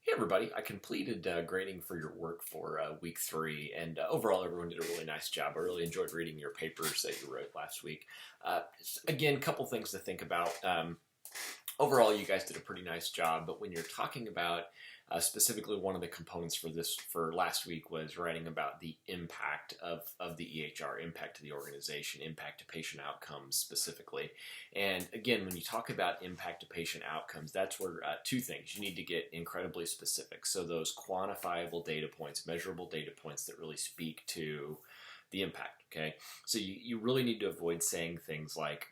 Hey everybody, I completed grading for your work for week 3, and overall everyone did a really nice job. I really enjoyed reading your papers that you wrote last week. Again, a couple things to think about. Overall, you guys did a pretty nice job, but when you're talking about specifically one of the components for last week was writing about the impact of the EHR, impact to the organization, impact to patient outcomes specifically. And again, when you talk about impact to patient outcomes, that's where two things. You need to get incredibly specific. So those quantifiable data points, measurable data points that really speak to the impact, okay? So you really need to avoid saying things like,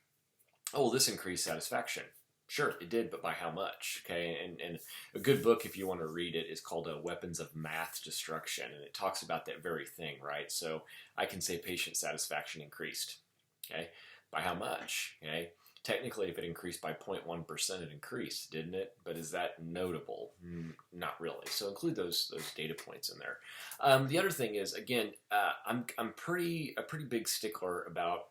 oh, well, this increased satisfaction. Sure, it did, but by how much? Okay, and a good book, if you want to read it, is called Weapons of Math Destruction, and it talks about that very thing, right? So I can say patient satisfaction increased. Okay, by how much? Okay, technically, if it increased by 0.1%, it increased, didn't it? But is that notable? Not really. So include those data points in there. The other thing is, again, I'm a pretty big stickler about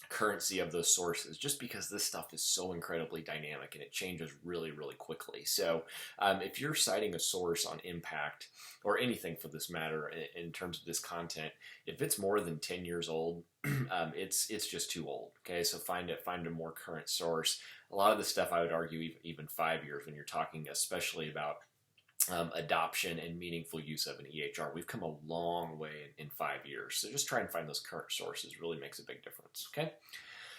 currency of those sources, just because this stuff is so incredibly dynamic and it changes really quickly. So if you're citing a source on impact or anything for this matter in terms of this content, if it's more than 10 years old, it's just too old. Okay, so find a more current source. A lot of the stuff I would argue even 5 years, when you're talking especially about adoption and meaningful use of an EHR. We've come a long way in 5 years. So just try and find those current sources. Really makes a big difference. Okay.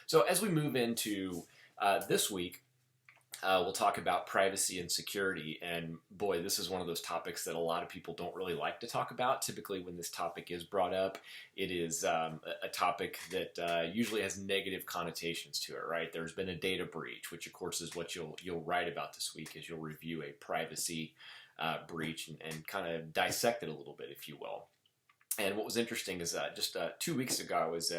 So as we move into this week, we'll talk about privacy and security. And boy, this is one of those topics that a lot of people don't really like to talk about. Typically, when this topic is brought up, it is a topic that usually has negative connotations to it, right? There's been a data breach, which of course is what you'll write about this week, as you'll review a privacy breach and kind of dissect it a little bit, if you will. And what was interesting is just 2 weeks ago, I was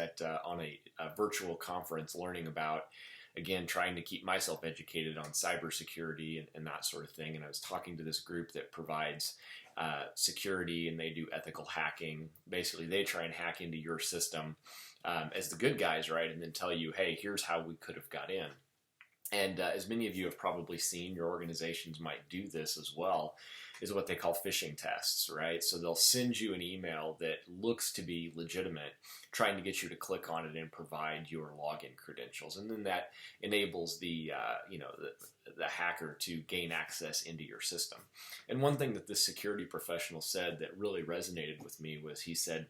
on a virtual conference learning about, again, trying to keep myself educated on cybersecurity and that sort of thing. And I was talking to this group that provides security, and they do ethical hacking. Basically, they try and hack into your system as the good guys, right? And then tell you, hey, here's how we could have got in. And as many of you have probably seen, your organizations might do this as well, is what they call phishing tests, right? So they'll send you an email that looks to be legitimate, trying to get you to click on it and provide your login credentials. And then that enables the hacker to gain access into your system. And one thing that this security professional said that really resonated with me was, he said,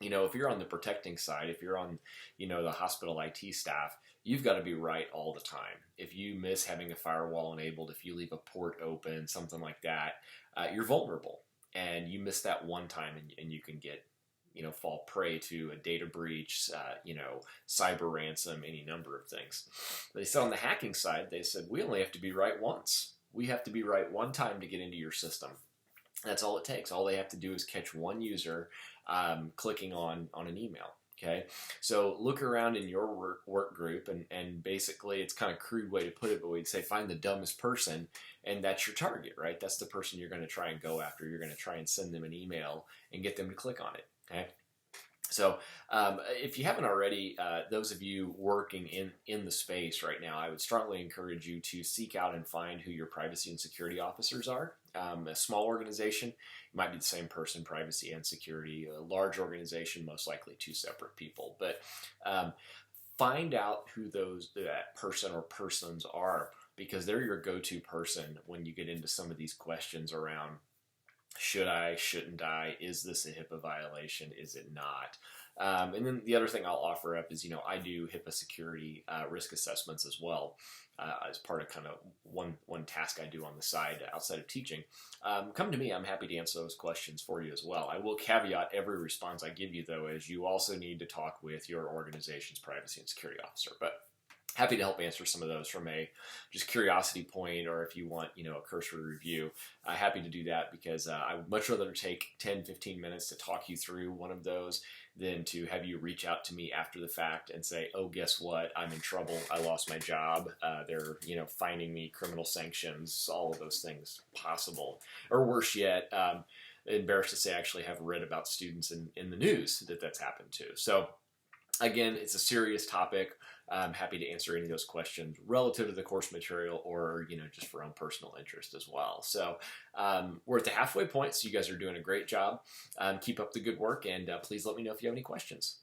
if you're on the protecting side, if you're on, the hospital IT staff, you've got to be right all the time. If you miss having a firewall enabled, if you leave a port open, something like that, you're vulnerable. And you miss that one time and you can get, fall prey to a data breach, cyber ransom, any number of things. They said on the hacking side, they said, we only have to be right once. We have to be right one time to get into your system. That's all it takes. All they have to do is catch one user clicking on an email. Okay, so look around in your work group, and basically it's kind of a crude way to put it, but we'd say find the dumbest person, and that's your target, right? That's the person you're going to try and go after. You're going to try and send them an email and get them to click on it. Okay. So if you haven't already, those of you working in the space right now, I would strongly encourage you to seek out and find who your privacy and security officers are. A small organization, it might be the same person, privacy and security. A large organization, most likely two separate people. But find out who that person or persons are, because they're your go-to person when you get into some of these questions around, should I, shouldn't I, is this a HIPAA violation, is it not? And then the other thing I'll offer up is, I do HIPAA security risk assessments as well, as part of kind of one task I do on the side outside of teaching. Come to me. I'm happy to answer those questions for you as well. I will caveat every response I give you, though, as you also need to talk with your organization's privacy and security officer. But happy to help answer some of those from a just curiosity point, or if you want, a cursory review, happy to do that, because I would much rather take 10-15 minutes to talk you through one of those than to have you reach out to me after the fact and say, oh, guess what? I'm in trouble. I lost my job. They're, fining me, criminal sanctions, all of those things possible. Or worse yet, embarrassed to say, I actually have read about students in the news that's happened to. So again, it's a serious topic. I'm happy to answer any of those questions relative to the course material or, just for own personal interest as well. So we're at the halfway point, so you guys are doing a great job. Keep up the good work, and please let me know if you have any questions.